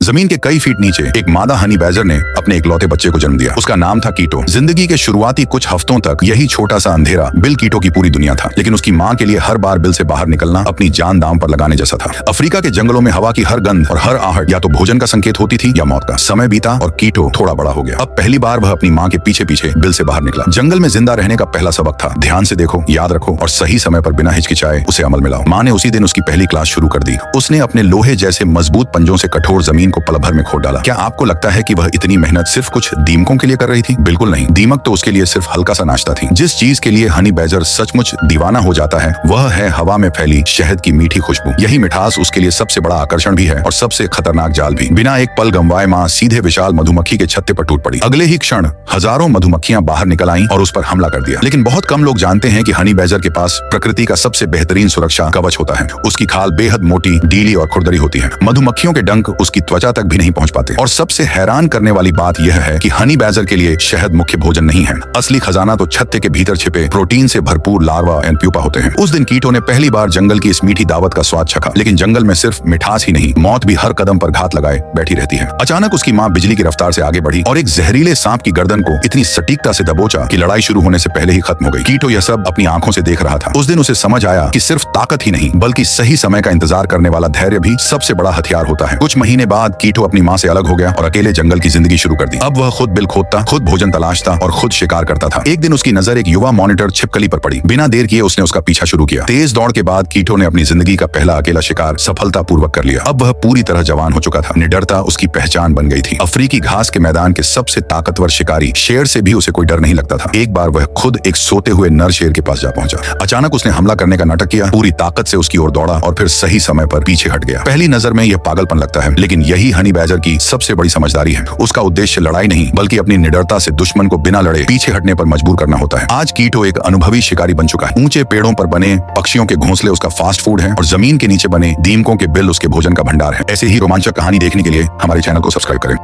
जमीन के कई फीट नीचे एक मादा हनी बैजर ने अपने इकलौते बच्चे को जन्म दिया। उसका नाम था कीटो। जिंदगी के शुरुआती कुछ हफ्तों तक यही छोटा सा अंधेरा बिल कीटो की पूरी दुनिया था, लेकिन उसकी माँ के लिए हर बार बिल से बाहर निकलना अपनी जान दांव पर लगाने जैसा था। अफ्रीका के जंगलों में हवा की हर गंध और हर आहट या तो भोजन का संकेत होती थी या मौत का। समय बीता और कीटो थोड़ा बड़ा हो गया। अब पहली बार वह अपनी माँ के पीछे पीछे बिल से बाहर निकला। जंगल में जिंदा रहने का पहला सबक था, ध्यान से देखो, याद रखो और सही समय पर बिना हिचकिचाए उसे अमल में लाओ। माँ ने उसी दिन उसकी पहली क्लास शुरू कर दी। उसने अपने लोहे जैसे मजबूत पंजों से कठोर जमीन को पल भर में खोद डाला। क्या आपको लगता है कि वह इतनी मेहनत सिर्फ कुछ दीमकों के लिए कर रही थी? बिल्कुल नहीं। दीमक तो उसके लिए सिर्फ हल्का सा नाश्ता थी। जिस चीज के लिए हनी बैजर सचमुच दीवाना हो जाता है वह है हवा में फैली शहद की मीठी खुशबू। यही मिठास उसके लिए सबसे बड़ा आकर्षण भी है और सबसे खतरनाक जाल भी। बिना एक पल गंवाए माँ सीधे विशाल मधुमक्खी के छत्ते पर टूट पड़ी। अगले ही क्षण हजारों मधुमक्खियां बाहर निकल आईं और उस पर हमला कर दिया। लेकिन बहुत कम लोग जानते हैं कि हनी बैजर के पास प्रकृति का सबसे बेहतरीन सुरक्षा कवच होता है। उसकी खाल बेहद मोटी, ढीली और खुरदरी होती है। मधुमक्खियों के डंक उसकी त्वचा तक भी नहीं पहुंच पाते। और सबसे हैरान करने वाली बात यह है कि हनी बैजर के लिए शहद मुख्य भोजन नहीं है। असली खजाना तो छत्ते के भीतर छिपे प्रोटीन से भरपूर लार्वा एंड प्यूपा होते हैं। उस दिन कीटो ने पहली बार जंगल की इस मीठी दावत का स्वाद चखा। लेकिन जंगल में सिर्फ मिठास ही नहीं, मौत भी हर कदम पर घात लगाए बैठी रहती है। अचानक उसकी माँ बिजली की रफ्तार से आगे बढ़ी और एक जहरीले सांप की गर्दन को इतनी सटीकता से दबोचा कि लड़ाई शुरू होने से पहले ही खत्म हो गई। कीटो यह सब अपनी आंखों से देख रहा था। उस दिन उसे समझ आया कि सिर्फ ताकत ही नहीं बल्कि सही समय का इंतजार करने वाला धैर्य भी सबसे बड़ा हथियार होता है। कुछ महीने बाद कीटो अपनी माँ से अलग हो गया और अकेले जंगल की जिंदगी शुरू कर दी। अब वह खुद बिल खोदता, खुद भोजन तलाशता और खुद शिकार करता था। एक दिन उसकी नजर एक युवा मॉनिटर छिपकली पर पड़ी। बिना देर किए उसने उसका पीछा शुरू किया। तेज दौड़ के बाद कीटो ने अपनी जिंदगी का पहला अकेला शिकार सफलतापूर्वक कर लिया। अब वह पूरी तरह जवान हो चुका था। निडरता उसकी पहचान बन गई थी। अफ्रीकी घास के मैदान के सबसे ताकतवर शिकारी शेर से भी उसे कोई डर नहीं लगता था। एक बार वह खुद एक सोते हुए नर शेर के पास जा पहुंचा। अचानक उसने हमला करने का नाटक किया, पूरी ताकत से उसकी ओर दौड़ा और फिर सही समय पर पीछे हट गया। पहली नजर में यह पागलपन लगता है, लेकिन यही हनी बैजर की सबसे बड़ी समझदारी है। उसका उद्देश्य लड़ाई नहीं बल्कि अपनी निडरता से दुश्मन को बिना लड़े पीछे हटने पर मजबूर करना होता है। आज कीटो एक अनुभवी शिकारी बन चुका है। ऊंचे पेड़ों पर बने पक्षियों के घोंसले उसका फास्ट फूड है और जमीन के नीचे बने दीमकों के बिल उसके भोजन का भंडार है। ऐसे ही रोमांचक कहानी देखने के लिए हमारे चैनल को सब्सक्राइब करें।